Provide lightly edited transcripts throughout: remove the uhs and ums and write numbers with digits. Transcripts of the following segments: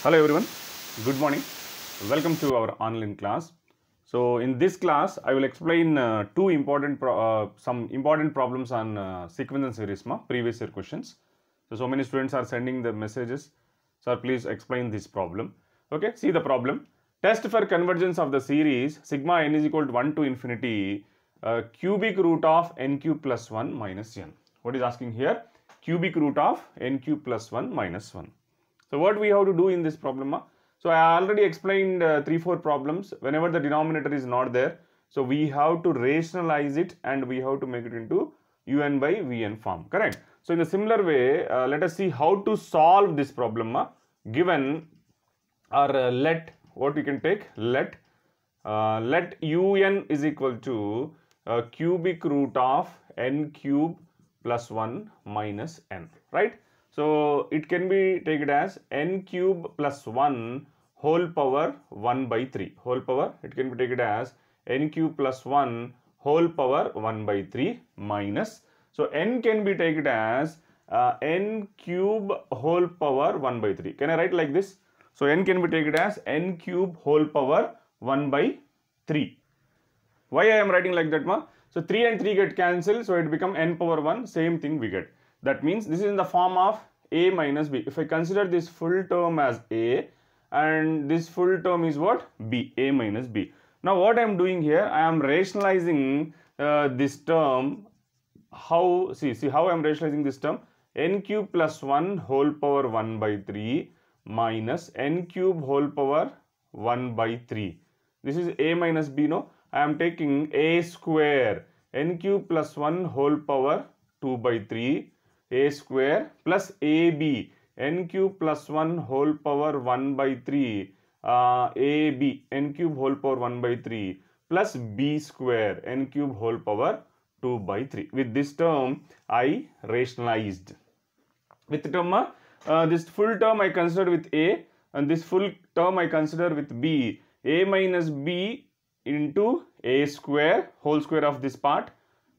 Hello everyone, good morning. Welcome to our online class. So in this class, I will explain some important problems on sequence and series previous year questions. So many students are sending the messages. Sir, please explain this problem. Okay, see the problem. Test for convergence of the series sigma n is equal to 1 to infinity cubic root of n cube plus 1 minus n. What is asking here? Cubic root of n cube plus 1 minus 1. So what we have to do in this problem? So I already explained 3-4 problems. Whenever the denominator is not there, so we have to rationalize it and we have to make it into un by vn form, correct? So in a similar way, let us see how to solve this problem. Given or let, what we can take, let un is equal to cubic root of n cube plus 1 minus n, right? So it can be taken as n cube plus 1 whole power 1 by 3. Whole power, it can be taken as n cube plus 1 whole power 1 by 3 minus. So n can be taken as n cube whole power 1 by 3. Can I write like this? So n can be taken as n cube whole power 1 by 3. Why I am writing like that, ma? So 3 and 3 get cancelled, so it become n power 1, same thing we get. That means this is in the form of a minus b. If I consider this full term as a and this full term is what? b, a minus b. Now what I am doing here, I am rationalizing this term. How, see how I am rationalizing this term? N cube plus 1 whole power 1 by 3 minus n cube whole power 1 by 3. This is a minus b, no? I am taking a square n cube plus 1 whole power 2 by 3 a square plus ab n cube plus 1 whole power 1 by 3 ab n cube whole power 1 by 3 plus b square n cube whole power 2 by 3. With this term I rationalized. With the term this full term I consider with a and this full term I consider with b. A minus b into a square whole square of this part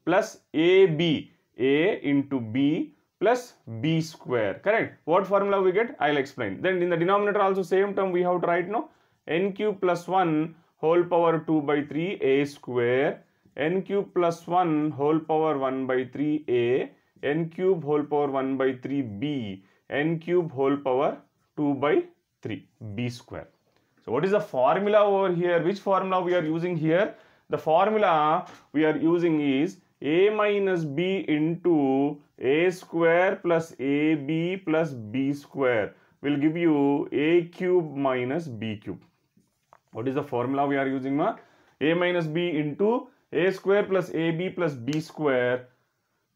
plus ab a into b plus b square, correct? What formula we get? I'll explain. Then in the denominator also same term we have to write, no? N cube plus 1 whole power 2 by 3 a square n cube plus 1 whole power 1 by 3 a n cube whole power 1 by 3 b n cube whole power 2 by 3 b square. So what is the formula over here? Which formula we are using here? The formula we are using is a minus b into a square plus ab plus b square will give you a cube minus b cube. What is the formula we are using, ma? A minus b into a square plus ab plus b square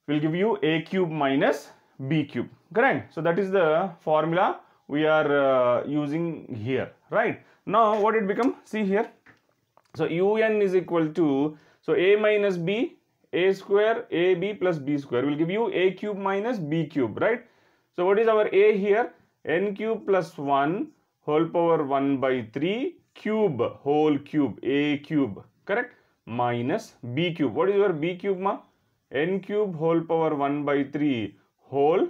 will give you a cube minus b cube, correct? So that is the formula we are using here, right? Now what it become? See here. So un is equal to, so a minus b a square ab plus b square will give you a cube minus b cube, right? So what is our a here? N cube plus 1 whole power 1 by 3 cube whole cube a cube, correct? Minus b cube. What is your b cube, ma? N cube whole power 1 by 3 whole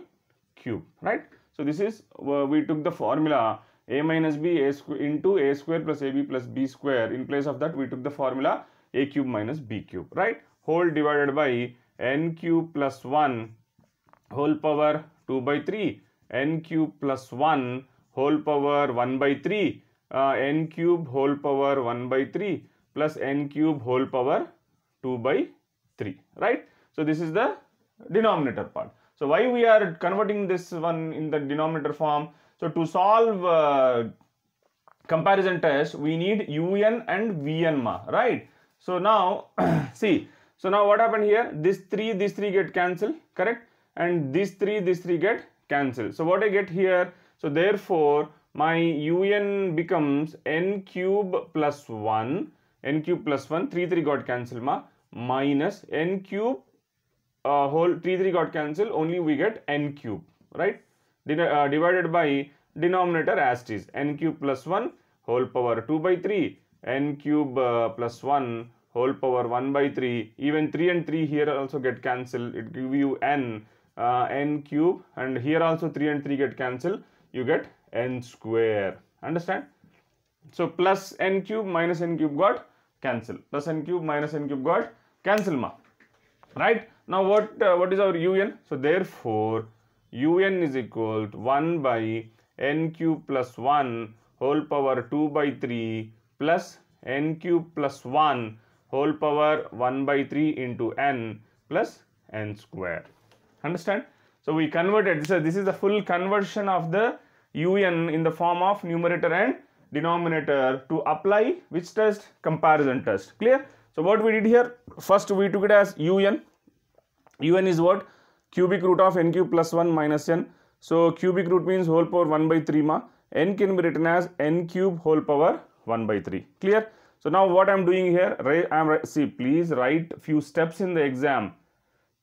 cube, right? So this is we took the formula a minus b into a square plus ab plus b square. In place of that we took the formula a cube minus b cube, right? Whole divided by n cube plus 1 whole power 2 by 3 n cube plus 1 whole power 1 by 3 n cube whole power 1 by 3 plus n cube whole power 2 by 3, right? So this is the denominator part. So why we are converting this one in the denominator form? So to solve comparison test we need un and vn, ma, right? So now see, so now what happened here? This 3 get cancelled, correct? And this 3 get cancelled. So what I get here? So therefore my un becomes n cube plus 1 3 got cancelled, ma, minus n cube whole 3 got cancelled, only we get n cube, right? Divided by denominator as it is n cube plus 1 whole power 2 by 3 n cube plus 1 whole power 1 by 3. Even 3 and 3 here also get cancelled. It give you n cube, and here also 3 and 3 get cancelled. You get n square, Understand? So plus n cube minus n cube got cancel. Plus n cube minus n cube got cancel ma. Right? Now what is our un? So therefore un is equal to 1 by n cube plus 1 whole power 2 by 3 plus n cube plus 1 whole power 1 by 3 into n plus n square. Understand? So we converted, this is the full conversion of the un in the form of numerator and denominator to apply which test? Comparison test. Clear? So what we did here, first we took it as un is what? Cubic root of n cube plus 1 minus n. So cubic root means whole power 1 by 3 ma. N can be written as n cube whole power 1 by 3. Clear? So now what I am doing here, see, please write few steps in the exam.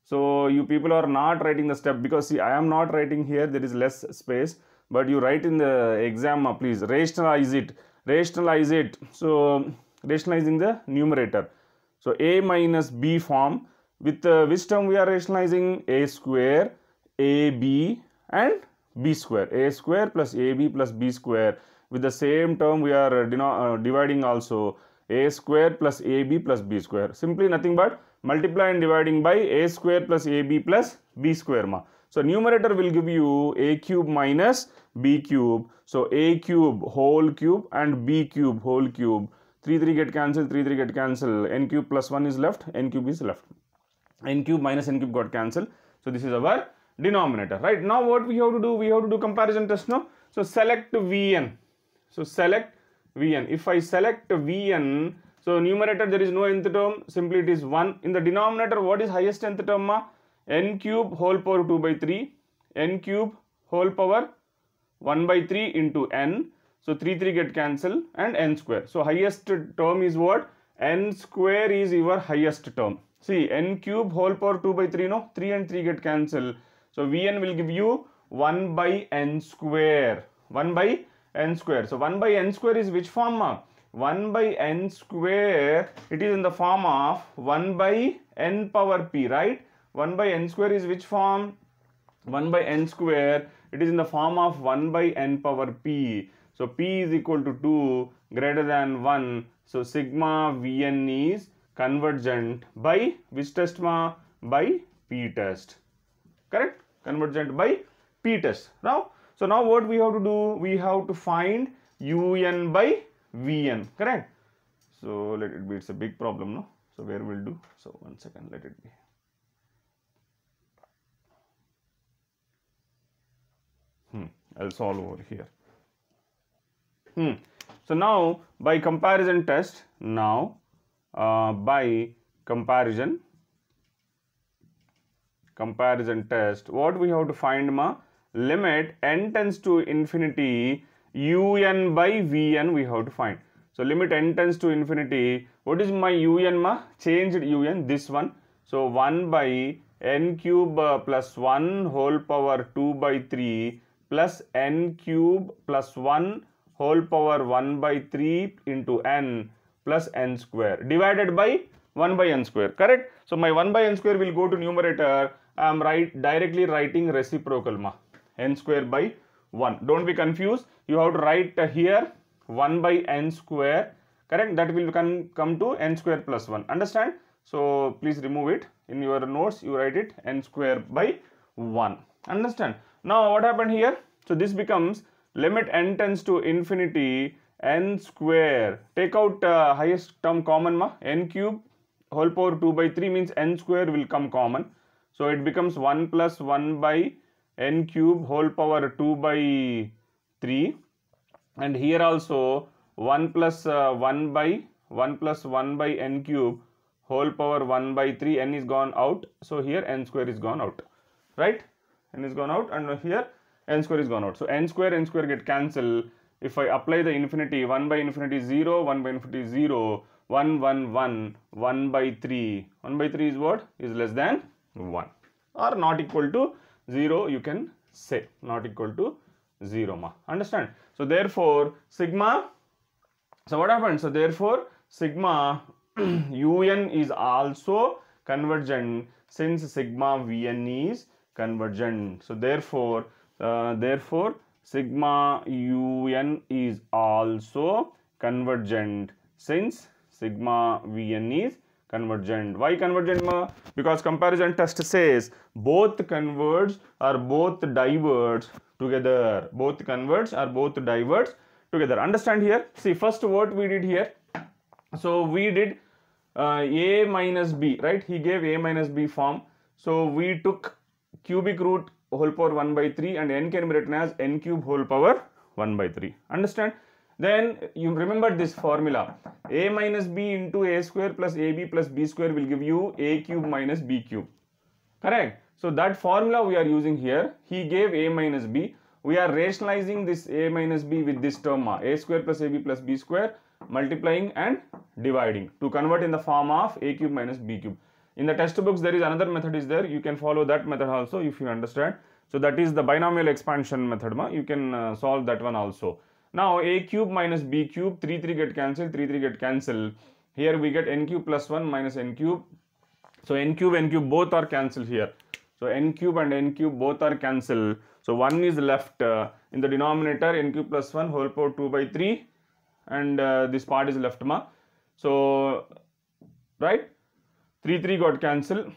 So you people are not writing the step, because see, I am not writing here, there is less space, but you write in the exam, please rationalize it. So rationalizing the numerator. So a minus b form, with which term we are rationalizing? A square, ab and b square. A square plus ab plus b square. With the same term we are dividing also. A square plus ab plus b square. Simply nothing but multiply and dividing by a square plus ab plus b square ma. So numerator will give you a cube minus b cube. So a cube whole cube and b cube whole cube. 3 get cancelled, 3 get cancelled. N cube plus 1 is left, n cube is left. N cube minus n cube got cancelled. So this is our denominator. Right? Now what we have to do? We have to do comparison test now. So select Vn. So select Vn. If I select Vn, so numerator there is no nth term, simply it is 1. In the denominator, what is highest nth term ma? N cube whole power 2 by 3, n cube whole power 1 by 3 into n. So 3 get cancelled and n square. So highest term is what? N square is your highest term. See, n cube whole power 2 by 3, no? 3 and 3 get cancelled. So Vn will give you 1 by n square. 1 by n square. So 1 by n square is which form ma? 1 by n square, it is in the form of 1 by n power p, right? 1 by n square is which form? 1 by n square, it is in the form of 1 by n power p. So p is equal to 2 greater than 1. So sigma Vn is convergent by which test ma? By p test. Correct? Convergent by p test. Now, so now what we have to do? We have to find un by Vn. Correct? So let it be. It's a big problem, no? So where we'll do? So 1 second. Let it be. I'll solve over here. So now by comparison test, by comparison test, what we have to find ma? Limit n tends to infinity, un by Vn we have to find. So limit n tends to infinity, what is my un ma? Changed un, this one. So 1 by n cube plus 1 whole power 2 by 3 plus n cube plus 1 whole power 1 by 3 into n plus n square divided by 1 by n square. Correct? So my 1 by n square will go to numerator. I am directly writing reciprocal ma. N square by 1. Don't be confused. You have to write here 1 by n square. Correct? That will come to n square plus 1. Understand? So please remove it. In your notes you write it n square by 1. Understand? Now what happened here? So this becomes limit n tends to infinity, n square. Take out highest term common ma. N cube whole power 2 by 3 means n square will come common. So it becomes 1 plus 1 by n cube whole power 2 by 3. And here also 1 plus 1 by n cube whole power 1 by 3. N is gone out. So here n square is gone out. Right? N is gone out, and here n square is gone out. So n square get cancelled. If I apply the infinity, 1 by infinity 0, 1 by infinity 0, 1, 1, 1, 1 by 3. 1 by 3 is what? Is less than 1 or not equal to 0, you can say. Not equal to 0 ma. Understand? So therefore sigma, so what happens? So therefore sigma un is also convergent since sigma Vn is convergent. So therefore sigma un is also convergent, since sigma vn is convergent. Why convergent, ma? Because comparison test says both converge or both diverge together. Both converge or both diverge together. Understand here? See, first what we did here. So we did a minus b, right? He gave a minus b form. So we took cubic root whole power 1 by 3 and n can be written as n cube whole power 1 by 3. Understand? Then you remember this formula. A minus b into a square plus ab plus b square will give you a cube minus b cube. Correct? So that formula we are using here. He gave a minus b. We are rationalizing this a minus b with this term a square plus ab plus b square, multiplying and dividing to convert in the form of a cube minus b cube. In the textbooks there is another method is there. You can follow that method also if you understand. So that is the binomial expansion method. You can solve that one also. Now a cube minus b cube, 3 get cancelled, 3 get cancelled. Here we get n cube plus 1 minus n cube. So n cube both are cancelled here. So n cube and n cube both are cancelled. So 1 is left in the denominator, n cube plus 1 whole power 2 by 3, and this part is left, ma. So right, 3 got cancelled,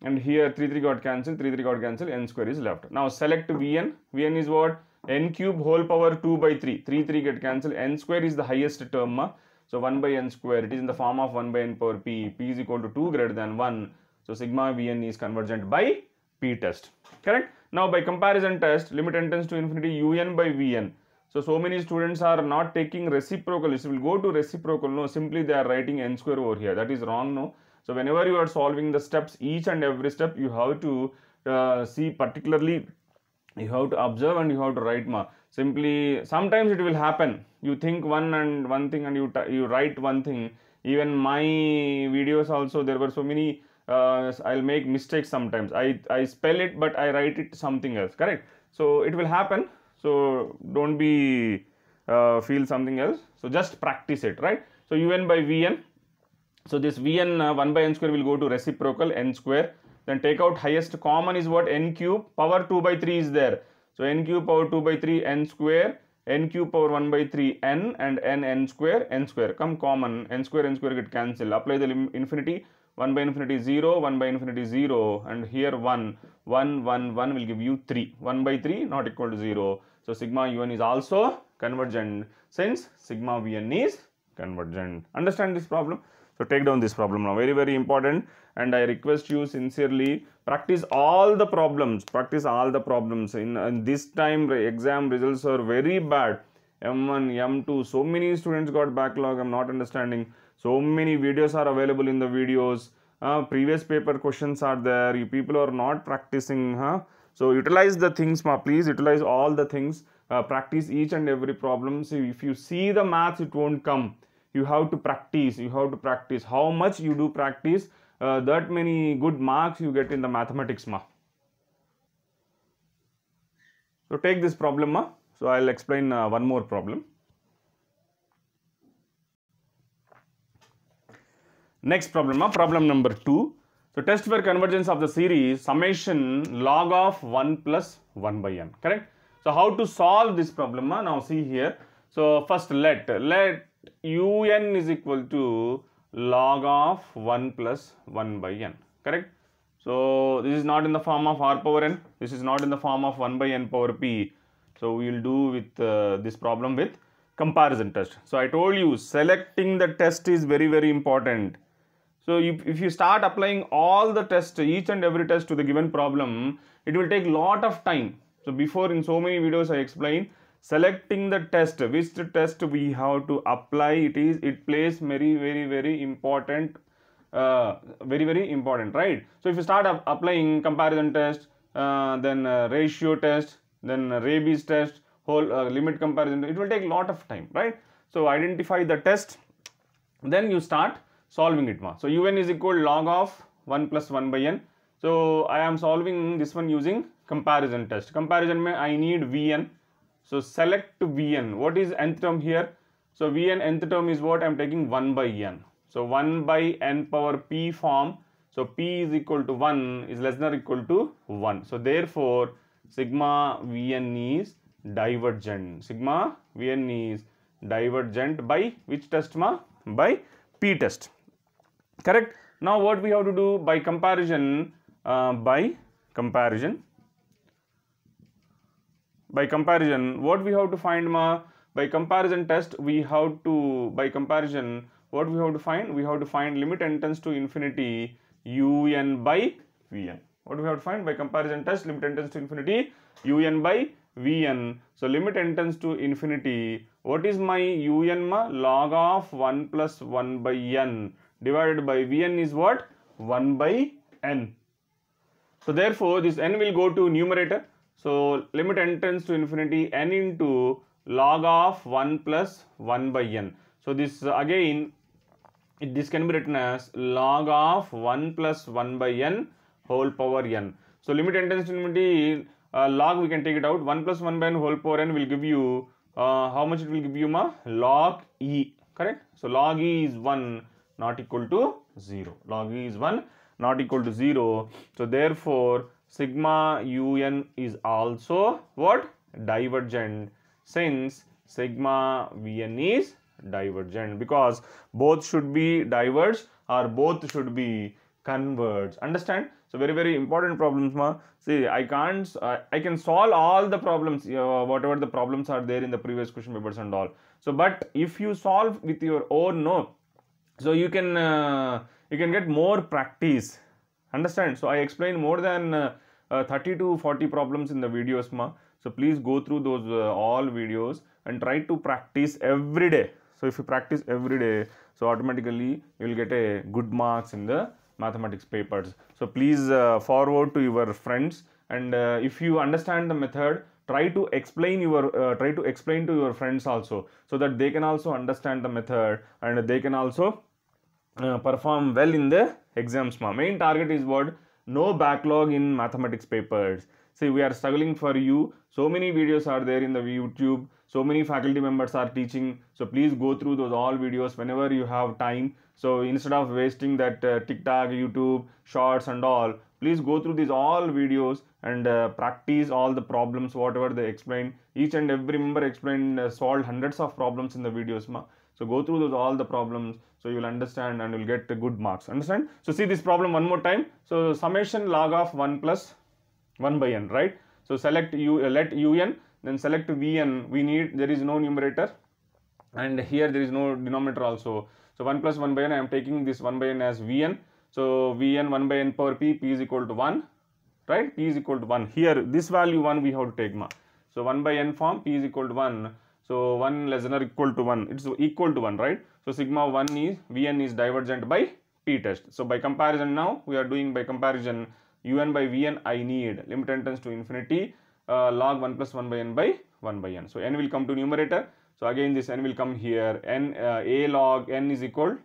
and here 3 got cancelled, 3 got cancelled, n square is left. Now select vn. Vn is what? N cube whole power 2 by 3. 3 get cancelled. N square is the highest term, ma. So 1 by n square. It is in the form of 1 by n power p. P is equal to 2 greater than 1. So sigma vn is convergent by p test. Correct? Now by comparison test, limit n tends to infinity un by vn. So many students are not taking reciprocal. It will go to reciprocal. No, simply they are writing n square over here. That is wrong, no. So whenever you are solving the steps, each and every step, you have to see particularly. You have to observe and you have to write, ma. Simply, sometimes it will happen. You think one thing and you write one thing. Even my videos also, there were so many. I'll make mistakes sometimes. I spell it, but I write it something else. Correct? So it will happen. So don't be feel something else. So just practice it, right? So un by vn. So this vn 1 by n square will go to reciprocal n square. Then take out highest common is what? N cube power 2 by 3 is there. So n cube power 2 by 3 n square, n cube power 1 by 3 n, and n square come common, n square get cancelled. Apply the infinity, 1 by infinity 0, 1 by infinity 0, and here 1 will give you 3. 1 by 3 not equal to 0. So sigma un is also convergent, since sigma vn is convergent. Understand this problem? So take down this problem now. Very, very important. And I request you sincerely, practice all the problems. Practice all the problems. In this time, exam results are very bad. M1, M2, so many students got backlog. I'm not understanding. So many videos are available in the videos. Previous paper questions are there. You people are not practicing. So utilize the things, ma. Please utilize all the things. Practice each and every problem. So if you see the maths, it won't come. You have to practice. You have to practice. How much you do practice, that many good marks you get in the mathematics, ma. So take this problem, ma. So I'll explain one more problem. Next problem, ma. Problem number 2. So test for convergence of the series summation log of 1 plus 1 by n. Correct? So how to solve this problem, ma? Now see here. So first let un is equal to log of 1 plus 1 by n. Correct? So this is not in the form of r power n. This is not in the form of 1 by n power p. So we will do with this problem with comparison test. So I told you selecting the test is very, very important. So if you start applying all the tests, each and every test to the given problem, it will take lot of time. So before, in so many videos I explained, selecting the test, which test we have to apply, it plays very, very, very important, right? So if you start applying comparison test, then ratio test, then rabies test, whole limit comparison, it will take a lot of time, right? So identify the test, then you start solving it, ma. So un is equal log of 1 plus 1 by n. So I am solving this one using comparison test. Comparison mein I need vn. So select vn. What is nth term here? So vn nth term is what? I am taking 1 by n. So 1 by n power p form. So p is equal to 1 is less than or equal to 1. So therefore sigma vn is divergent. Sigma Vn is divergent by which test ma? By P test. Correct. Now what we have to do by comparison? By comparison, what we have to find ma? By comparison test, we have to, by comparison, what we have to find? We have to find limit n tends to infinity un by Vn. What we have to find? By comparison test, limit n tends to infinity un by Vn. So limit n tends to infinity. What is my un ma? Log of 1 plus 1 by n divided by Vn is what? 1 by n. So therefore this n will go to numerator. So limit n tends to infinity n into log of 1 plus 1 by n. So this again, this can be written as log of 1 plus 1 by n whole power n. So limit n tends to infinity, log we can take it out. 1 plus 1 by n whole power n will give you, how much it will give you ma? Log e, correct? So log e is 1 not equal to 0. Log e is 1 not equal to 0. So therefore sigma un is also what? Divergent, since sigma Vn is divergent, because both should be diverge or both should be converge. Understand? So very important problems ma. See, I can solve all the problems, whatever the problems are there in the previous question papers and all. So but if you solve with your own note, so you can get more practice. Understand? So I explained more than 30 to 40 problems in the videos ma. So please go through those all videos and try to practice every day. So if you practice every day, so automatically you will get a good marks in the mathematics papers. So please forward to your friends, and if you understand the method, try to explain to your friends also, so that they can also understand the method and they can also perform well in the exams. Main target is what? No backlog in mathematics papers. See, we are struggling for you. So many videos are there in the YouTube. So many faculty members are teaching. So please go through those all videos whenever you have time. So instead of wasting that TikTok, YouTube, shorts and all, please go through these all videos and practice all the problems, whatever they explain. Each and every member explained, solved hundreds of problems in the videos. So go through those all the problems, so you will understand and you will get good marks. Understand? So see this problem one more time. So summation log of 1 plus 1 by n, right? So select let un, then select Vn. We need, there is no numerator and here there is no denominator also. So 1 plus 1 by n, I am taking this 1 by n as Vn. So Vn 1 by n power p is equal to 1, right? P is equal to 1. Here this value 1 we have to take ma. So 1 by n form, p is equal to 1. So 1 less than or equal to 1, it's equal to 1, right? So sigma 1 is, Vn is divergent by P test. So by comparison now, we are doing by comparison un by Vn I need limit n tends to infinity log 1 plus 1 by n by 1 by n. So n will come to numerator. So again this n will come here, n a log n is equal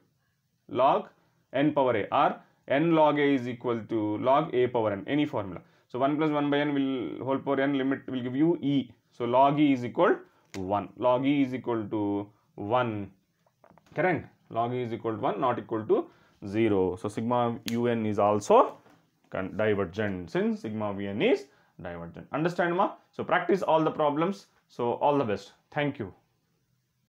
log n power a, or n log a is equal to log a power n, any formula. So 1 plus 1 by n will whole power n limit will give you e. So log e is equal 1. Log e is equal to 1. Correct? Log e is equal to 1, not equal to 0. So sigma un is also divergent, since sigma vn is divergent. Understand ma? So practice all the problems. So all the best. Thank you.